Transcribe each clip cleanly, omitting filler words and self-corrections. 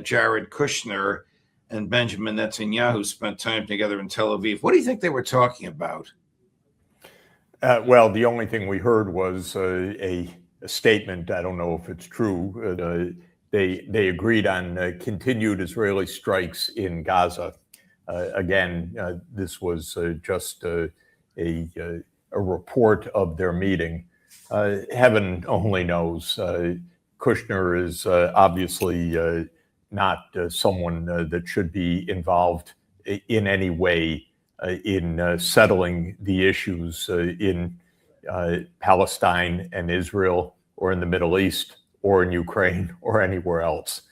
Jared Kushner and Benjamin Netanyahu spent time together in Tel Aviv. What do you think they were talking about? Well, the only thing we heard was a statement. I don't know if it's true. They agreed on continued Israeli strikes in Gaza. Again, this was just a report of their meeting. Heaven only knows. Kushner is obviously not someone that should be involved in any way in settling the issues in Palestine and Israel, or in the Middle East, or in Ukraine, or anywhere else.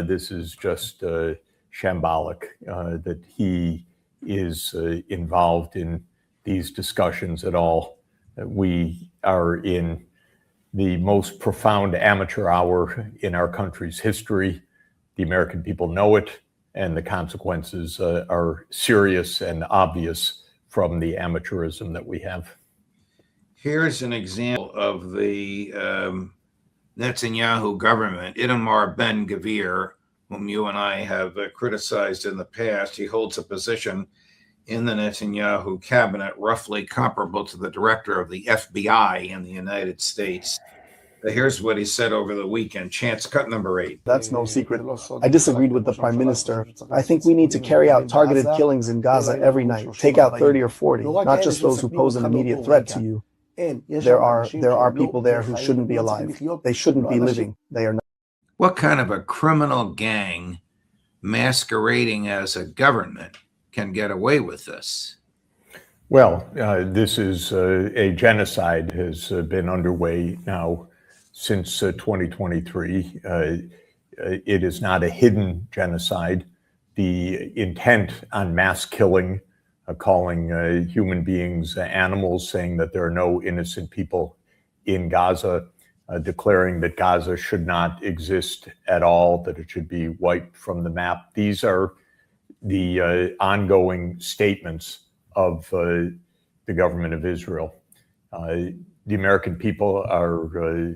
This is just shambolic that he is involved in these discussions at all. We are in the most profound amateur hour in our country's history. The American people know it, and the consequences are serious and obvious from the amateurism that we have. Here's an example of the Netanyahu government. Itamar Ben-Gvir, whom you and I have criticized in the past, he holds a position in the Netanyahu cabinet roughly comparable to the director of the FBI in the United States. Here's what he said over the weekend. Chance cut number 8. That's no secret. I disagreed with the prime minister. I think we need to carry out targeted killings in Gaza every night. Take out 30 or 40, not just those who pose an immediate threat to you. There are people there who shouldn't be alive. They shouldn't be living. They are not. What kind of a criminal gang masquerading as a government can get away with this? Well, this is a genocide has been underway now since 2023. It is not a hidden genocide. The intent on mass killing, calling human beings animals, saying that there are no innocent people in Gaza, declaring that Gaza should not exist at all, that it should be wiped from the map. These are the ongoing statements of the government of Israel. The American people are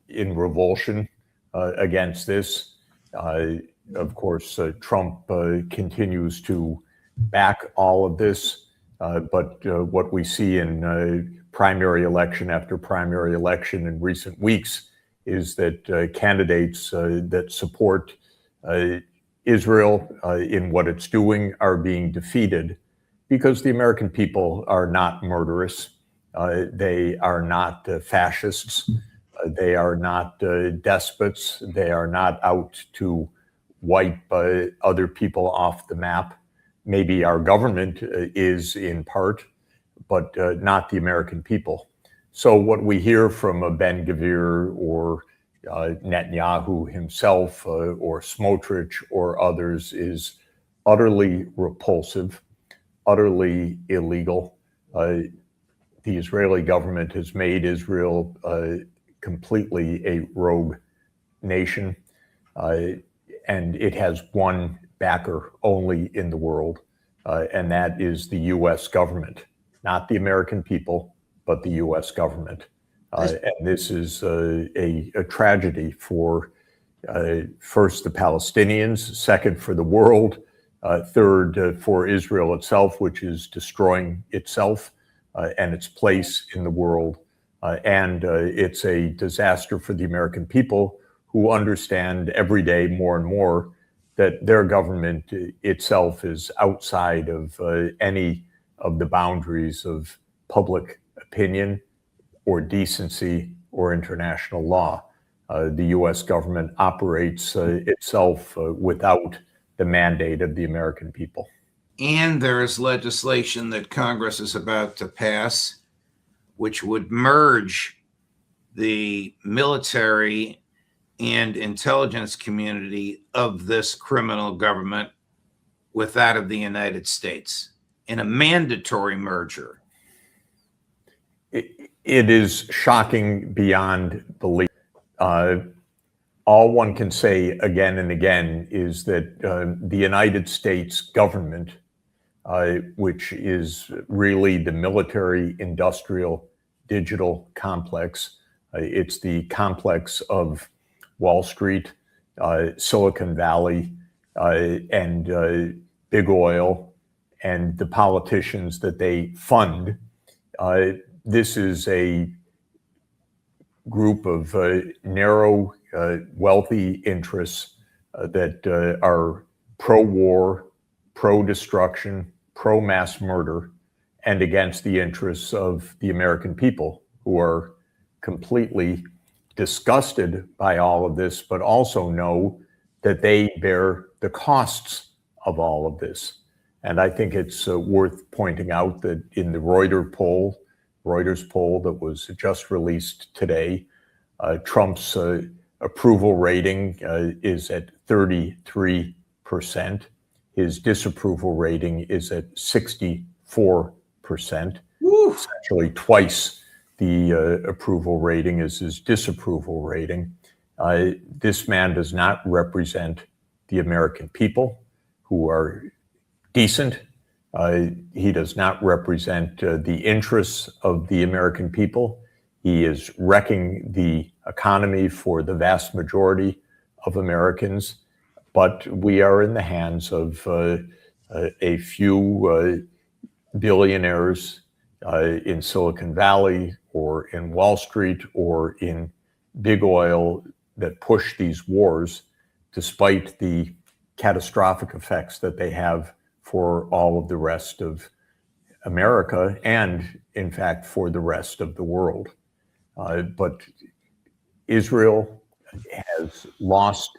in revulsion against this. Of course, Trump continues to back all of this, but what we see in primary election after primary election in recent weeks is that candidates that support Israel in what it's doing are being defeated because the American people are not murderous. They are not fascists. They are not despots. They are not out to wipe other people off the map. Maybe our government is in part, but not the American people. So what we hear from Ben-Gvir or Netanyahu himself or Smotrich or others is utterly repulsive, utterly illegal. The Israeli government has made Israel completely a rogue nation, and it has one backer only in the world, and that is the U.S. government, not the American people, but the U.S. government. And this is a tragedy for first the Palestinians, second for the world, third for Israel itself, which is destroying itself and its place in the world. And it's a disaster for the American people, who understand every day more and more that their government itself is outside of any of the boundaries of public opinion or decency or international law. The U.S. government operates itself without the mandate of the American people. And there is legislation that Congress is about to pass, which would merge the military and intelligence community of this criminal government with that of the United States in a mandatory merger. It is shocking beyond belief. All one can say again and again is that the United States government, which is really the military, industrial, digital complex, it's the complex of Wall Street, Silicon Valley and big oil and the politicians that they fund. This is a group of narrow, wealthy interests that are pro-war, pro-destruction, pro-mass murder, and against the interests of the American people, who are completely disgusted by all of this, but also know that they bear the costs of all of this. And I think it's worth pointing out that in the Reuters poll that was just released today, Trump's approval rating is at 33%. His disapproval rating is at 64%, essentially twice the approval rating is his disapproval rating. This man does not represent the American people, who are decent. He does not represent the interests of the American people. He is wrecking the economy for the vast majority of Americans. But we are in the hands of a few billionaires in Silicon Valley or in Wall Street or in big oil that push these wars, despite the catastrophic effects that they have for all of the rest of America and, in fact, for the rest of the world. But Israel has lost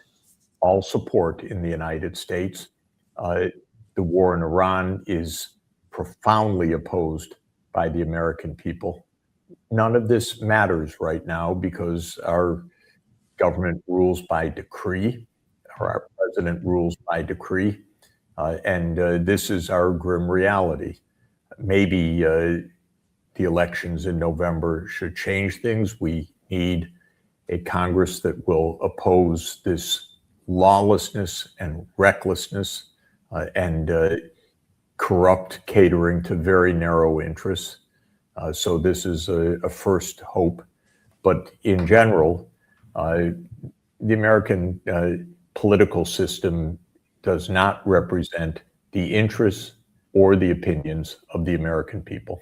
all support in the United States. The war in Iran is profoundly opposed by the American people. None of this matters right now because our government rules by decree, or our president rules by decree, and this is our grim reality. Maybe the elections in November should change things. We need a Congress that will oppose this lawlessness and recklessness and corrupt catering to very narrow interests. So this is a first hope. But in general, the American political system does not represent the interests or the opinions of the American people.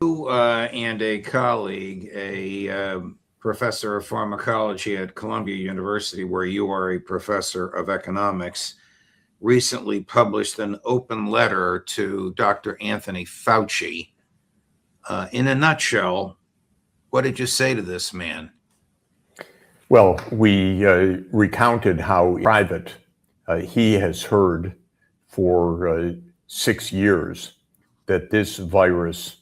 You and a colleague, a professor of pharmacology at Columbia University, where you are a professor of economics, recently published an open letter to Dr. Anthony Fauci. In a nutshell, what did you say to this man? Well, we recounted how private he has heard for 6 years that this virus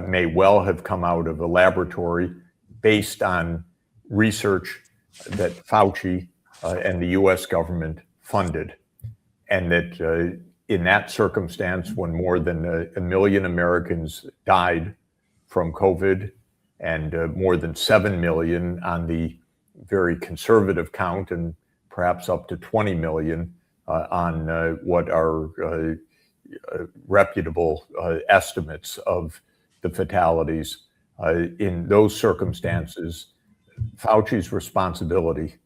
may well have come out of a laboratory based on research that Fauci and the US government funded. And that in that circumstance, when more than a million Americans died from COVID and more than 7 million on the very conservative count, and perhaps up to 20 million on what are reputable estimates of the fatalities. In those circumstances, Fauci's responsibility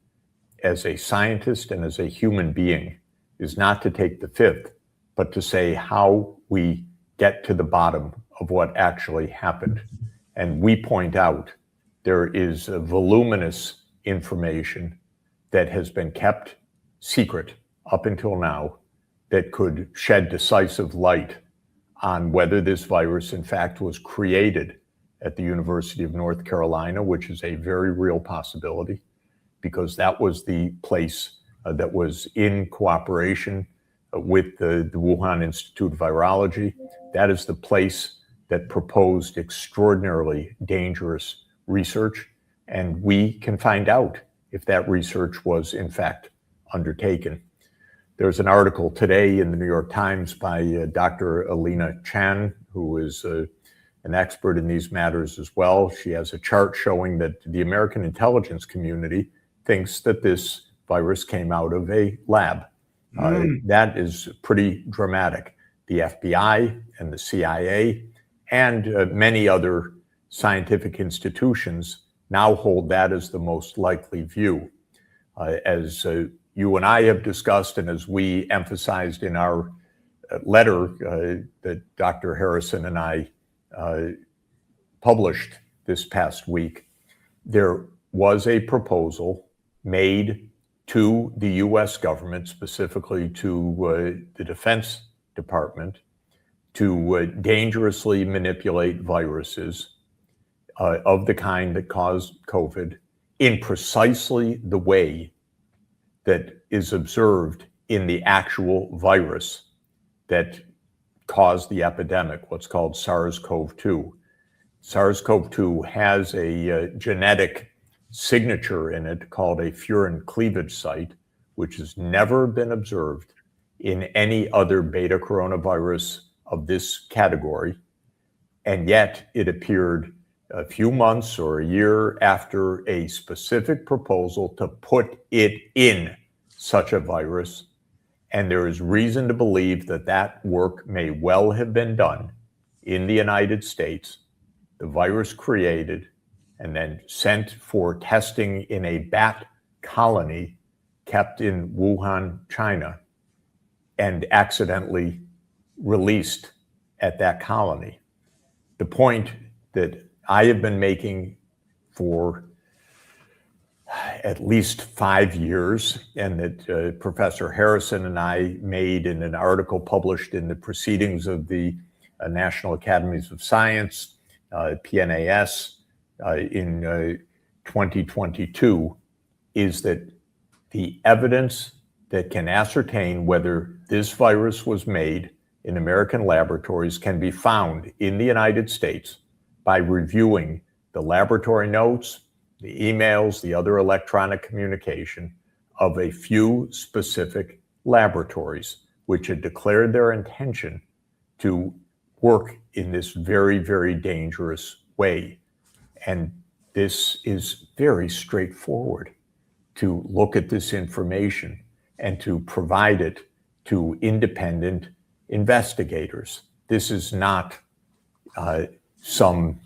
as a scientist and as a human being is not to take the fifth, but to say how we get to the bottom of what actually happened. And we point out there is a voluminous information that has been kept secret up until now that could shed decisive light on whether this virus, in fact, was created at the University of North Carolina, which is a very real possibility, because that was the place that was in cooperation with the Wuhan Institute of Virology. That is the place that proposed extraordinarily dangerous research. And we can find out if that research was, in fact, undertaken. There's an article today in the New York Times by Dr. Alina Chan, who is an expert in these matters as well. She has a chart showing that the American intelligence community thinks that this virus came out of a lab. That is pretty dramatic. The FBI and the CIA and many other scientific institutions now hold that as the most likely view. As you and I have discussed, and as we emphasized in our letter that Dr. Harrison and I published this past week, there was a proposal made to the US government, specifically to the Defense Department, to dangerously manipulate viruses of the kind that caused COVID in precisely the way that is observed in the actual virus that caused the epidemic, what's called SARS-CoV-2. SARS-CoV-2 has a genetic signature in it called a furin cleavage site, which has never been observed in any other beta coronavirus of this category. And yet it appeared a few months or a year after a specific proposal to put it in such a virus. And there is reason to believe that that work may well have been done in the United States. The virus created and then sent for testing in a bat colony kept in Wuhan, China, and accidentally released at that colony. The point that I have been making for at least 5 years, and that Professor Harrison and I made in an article published in the Proceedings of the National Academies of Science, PNAS, in 2022, is that the evidence that can ascertain whether this virus was made in American laboratories can be found in the United States by reviewing the laboratory notes, the emails, the other electronic communication of a few specific laboratories which had declared their intention to work in this very, very dangerous way. And this is very straightforward, to look at this information and to provide it to independent investigators. This is not some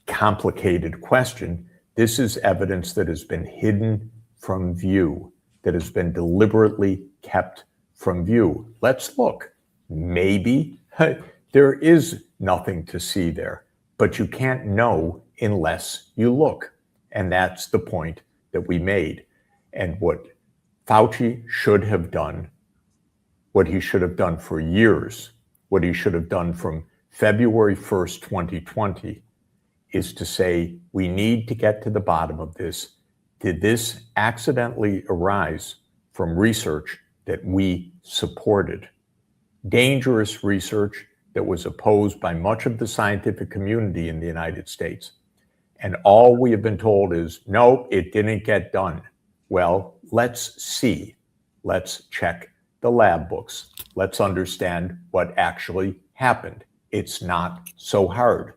complicated question. This is evidence that has been hidden from view, that has been deliberately kept from view. Let's look. Maybe there is nothing to see there, but you can't know unless you look. And that's the point that we made. And what Fauci should have done, what he should have done for years, what he should have done from February 1st, 2020, is to say, we need to get to the bottom of this. Did this accidentally arise from research that we supported? Dangerous research that was opposed by much of the scientific community in the United States. And all we have been told is, no, it didn't get done. Well, let's see. Let's check the lab books. Let's understand what actually happened. It's not so hard.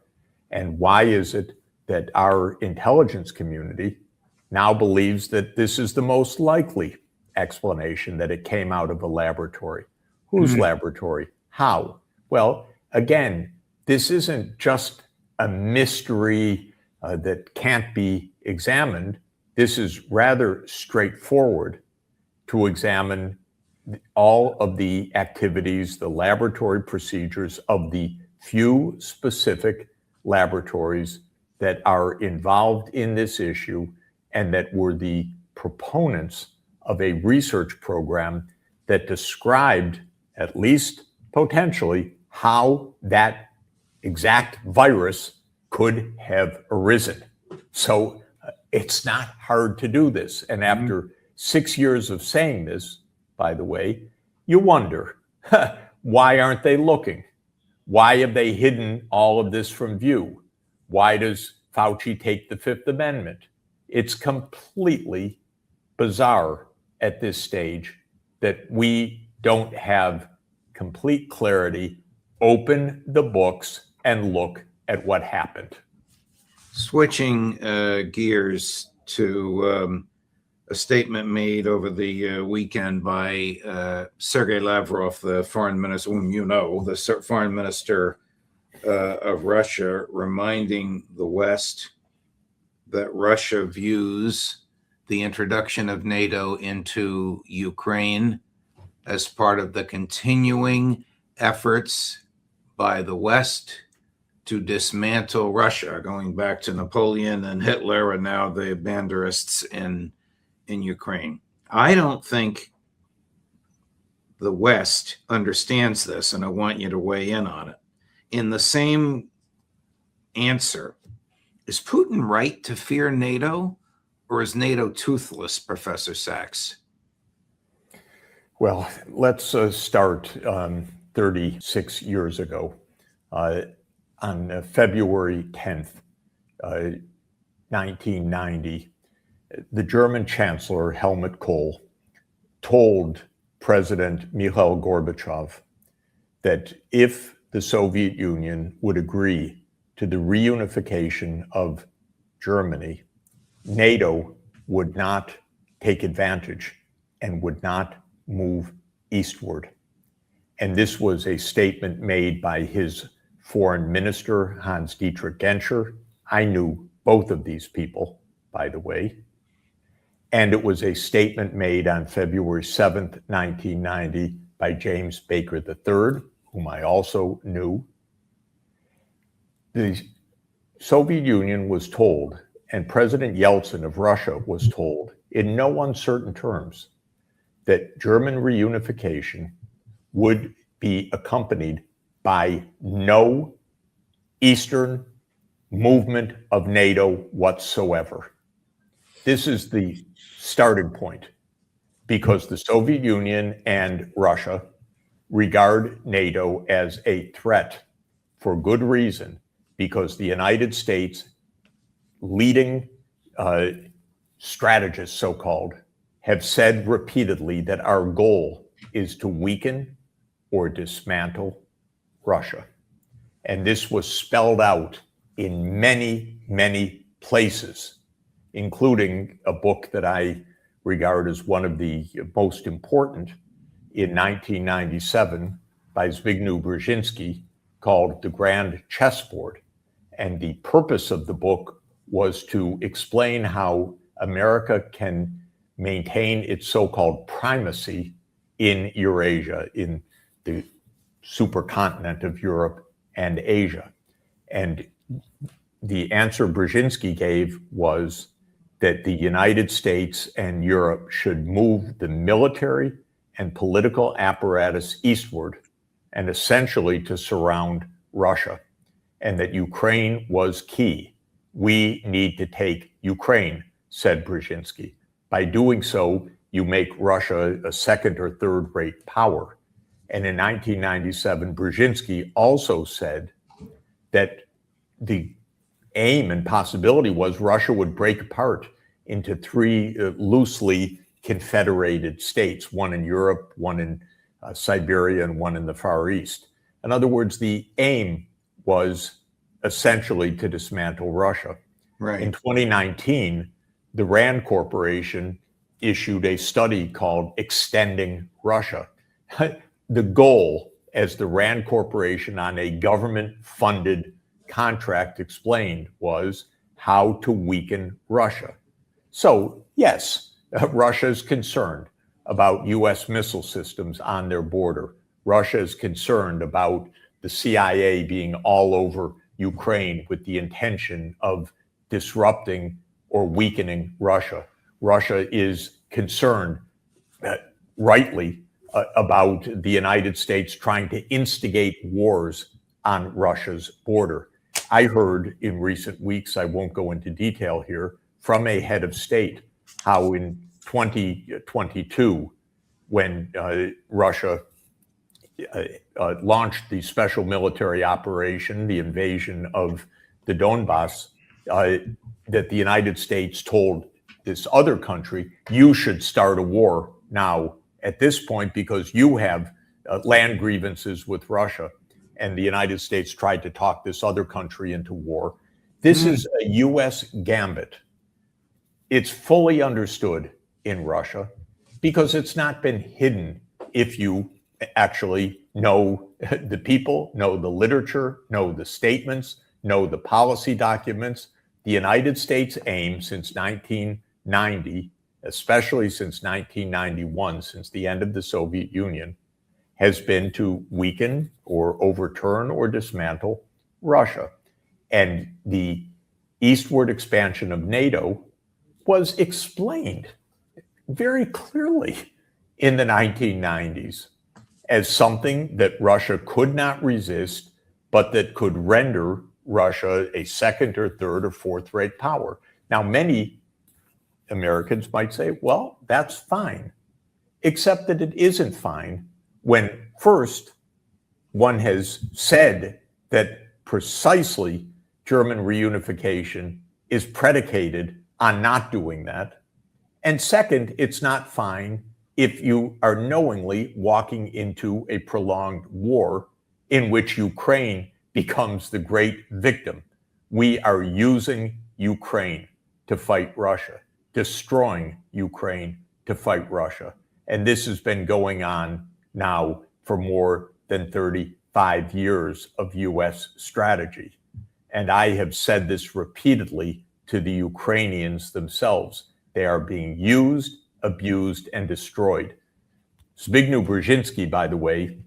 And why is it that our intelligence community now believes that this is the most likely explanation, that it came out of a laboratory? Whose laboratory? How? Well, again, this isn't just a mystery that can't be examined. This is rather straightforward to examine all of the activities, the laboratory procedures of the few specific laboratories that are involved in this issue and that were the proponents of a research program that described, at least potentially, how that exact virus could have arisen. So it's not hard to do this. And after 6 years of saying this, by the way, you wonder, why aren't they looking? Why have they hidden all of this from view? Why does Fauci take the Fifth Amendment? It's completely bizarre at this stage that we don't have complete clarity. Open the books and look at what happened. Switching gears to a statement made over the weekend by Sergei Lavrov, the foreign minister, whom you know, the foreign minister of Russia, reminding the West that Russia views the introduction of NATO into Ukraine as part of the continuing efforts by the West to dismantle Russia, going back to Napoleon and Hitler and now the Banderists in Ukraine. I don't think the West understands this, and I want you to weigh in on it. In the same answer, is Putin right to fear NATO, or is NATO toothless, Professor Sachs? Well, let's start 36 years ago. On February 10th, 1990, the German Chancellor Helmut Kohl told President Mikhail Gorbachev that if the Soviet Union would agree to the reunification of Germany, NATO would not take advantage and would not move eastward. And this was a statement made by his foreign minister, Hans-Dietrich Genscher. I knew both of these people, by the way. And it was a statement made on February 7th, 1990 by James Baker III, whom I also knew. The Soviet Union was told, and President Yeltsin of Russia was told, in no uncertain terms, that German reunification would be accompanied by no Eastern movement of NATO whatsoever. This is the starting point, because the Soviet Union and Russia regard NATO as a threat for good reason, because the United States, leading strategists, so-called, have said repeatedly that our goal is to weaken or dismantle Russia. And this was spelled out in many, many places, including a book that I regard as one of the most important in 1997 by Zbigniew Brzezinski, called The Grand Chessboard. And the purpose of the book was to explain how America can maintain its so-called primacy in Eurasia, in the supercontinent of Europe and Asia. And the answer Brzezinski gave was that the United States and Europe should move the military and political apparatus eastward and essentially to surround Russia, and that Ukraine was key. We need to take Ukraine, said Brzezinski. By doing so, you make Russia a second or third rate power. And in 1997, Brzezinski also said that the aim and possibility was Russia would break apart into three loosely confederated states, one in Europe, one in Siberia, and one in the Far East. In other words, the aim was essentially to dismantle Russia. Right. In 2019, the RAND Corporation issued a study called Extending Russia. The goal, as the RAND Corporation on a government-funded contract explained, was how to weaken Russia. So, yes, Russia is concerned about U.S. missile systems on their border. Russia is concerned about the CIA being all over Ukraine with the intention of disrupting or weakening Russia. Russia is concerned, rightly, about the United States trying to instigate wars on Russia's border. I heard in recent weeks, I won't go into detail here, from a head of state how in 2022, when Russia launched the special military operation, the invasion of the Donbass, that the United States told this other country, you should start a war now at this point because you have land grievances with Russia. And the United States tried to talk this other country into war. This is a U.S. gambit. It's fully understood in Russia because it's not been hidden. If you actually know the people, know the literature, know the statements, know the policy documents, the United States aim since 90, especially since 1991, since the end of the Soviet Union, has been to weaken or overturn or dismantle Russia. And the eastward expansion of NATO was explained very clearly in the 1990s as something that Russia could not resist, but that could render Russia a second or third or fourth rate power. Now, many Americans might say, well, that's fine, except that it isn't fine when first one has said that precisely German reunification is predicated on not doing that. And second, it's not fine if you are knowingly walking into a prolonged war in which Ukraine becomes the great victim. We are using Ukraine to fight Russia, destroying Ukraine to fight Russia. And this has been going on now for more than 35 years of US strategy. And I have said this repeatedly to the Ukrainians themselves. They are being used, abused, and destroyed. Zbigniew Brzezinski, by the way,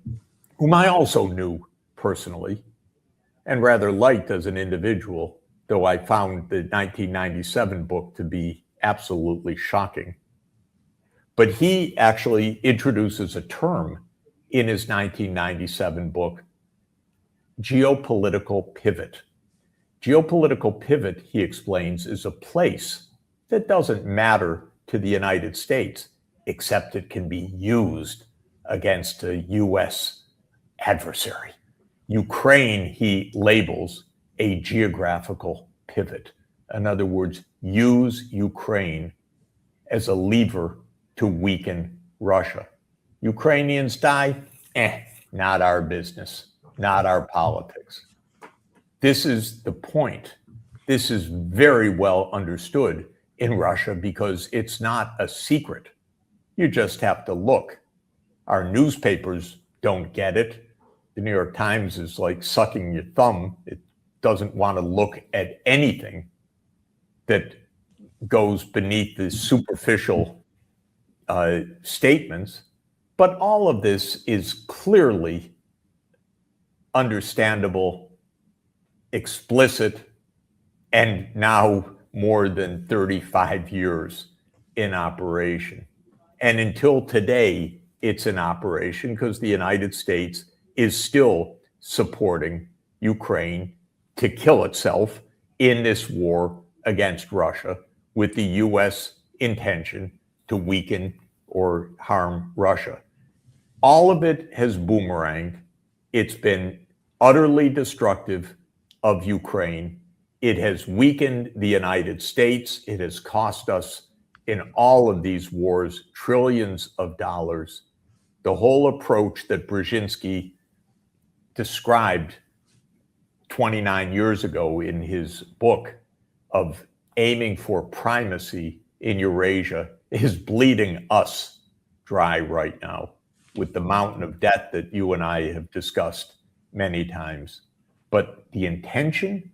whom I also knew personally and rather liked as an individual, though I found the 1997 book to be absolutely shocking. But he actually introduces a term in his 1997 book, geopolitical pivot. Geopolitical pivot, he explains, is a place that doesn't matter to the United States, except it can be used against a US adversary. Ukraine, he labels a geographical pivot. In other words, use Ukraine as a lever to weaken Russia. Ukrainians die? Not our business, not our politics. This is the point. This is very well understood in Russia because it's not a secret. You just have to look. Our newspapers don't get it. The New York Times is like sucking your thumb. It doesn't want to look at anything that goes beneath the superficial statements. But all of this is clearly understandable, explicit, and now more than 35 years in operation. And until today, it's in operation because the United States is still supporting Ukraine to kill itself in this war against Russia with the US intention to weaken or harm Russia. All of it has boomeranged. It's been utterly destructive of Ukraine. It has weakened the United States. It has cost us in all of these wars trillions of dollars. The whole approach that Brzezinski described 29 years ago in his book of aiming for primacy in Eurasia is bleeding us dry right now with the mountain of debt that you and I have discussed many times. But the intention,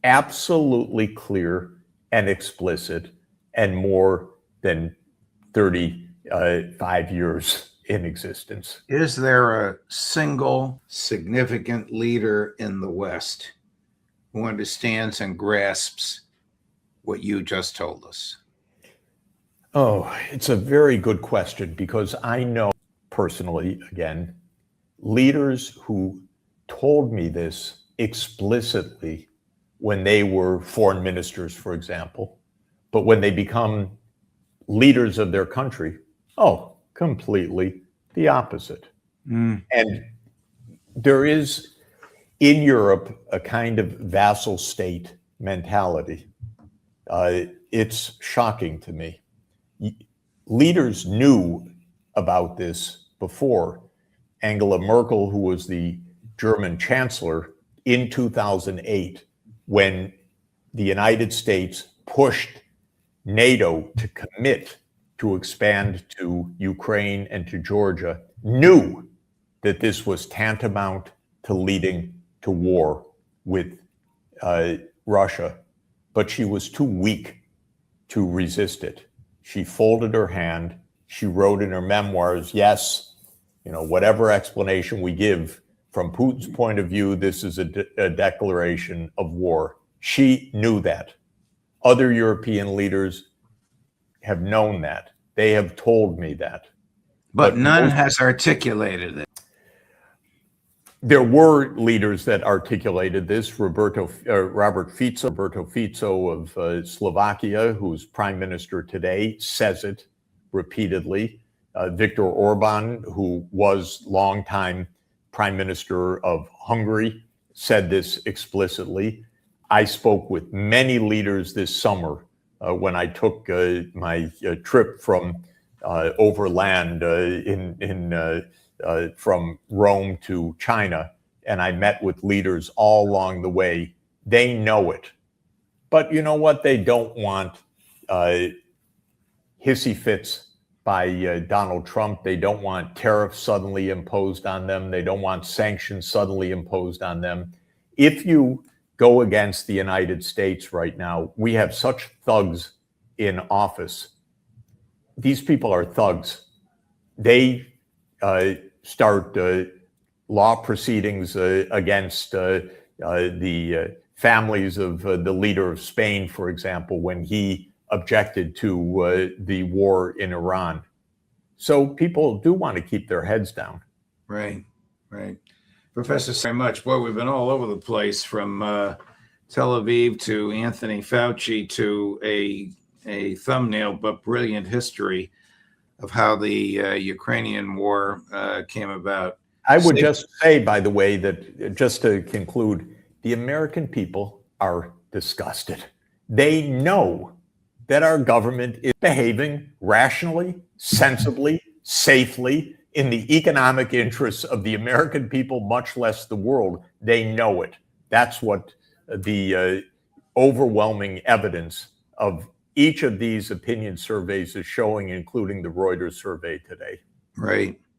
absolutely clear and explicit, and more than 35 years in existence. Is there a single significant leader in the West who understands and grasps what you just told us? Oh, it's a very good question because I know personally, again, leaders who told me this explicitly when they were foreign ministers, for example, but when they become leaders of their country, completely the opposite. And there is in Europe a kind of vassal state mentality. It's shocking to me. Leaders knew about this before. Angela Merkel, who was the German chancellor in 2008, when the United States pushed NATO to commit to expand to Ukraine and to Georgia, knew that this was tantamount to leading to war with Russia, but she was too weak to resist it. She folded her hand. She wrote in her memoirs, yes, whatever explanation we give, from Putin's point of view, this is a declaration of war. She knew that. Other European leaders have known that. They have told me that. But none has articulated it. There were leaders that articulated this. Robert Fico of Slovakia, who's prime minister today, says it repeatedly. Viktor Orban, who was longtime prime minister of Hungary, said this explicitly. I spoke with many leaders this summer when I took my trip from overland from Rome to China, and I met with leaders all along the way. They know it. But you know what? They don't want hissy fits by Donald Trump. They don't want tariffs suddenly imposed on them. They don't want sanctions suddenly imposed on them. If you go against the United States right now, we have such thugs in office. These people are thugs. They start law proceedings against the families of the leader of Spain, for example, when he objected to the war in Iran. So people do want to keep their heads down. Right. Professor, so much. Boy, we've been all over the place, from Tel Aviv to Anthony Fauci to a thumbnail but brilliant history of how the Ukrainian war came about. I would just say, by the way, that just to conclude, the American people are disgusted. They know that our government is behaving rationally, sensibly, safely, in the economic interests of the American people, much less the world. They know it. That's what the overwhelming evidence of each of these opinion surveys is showing, including the Reuters survey today. Right.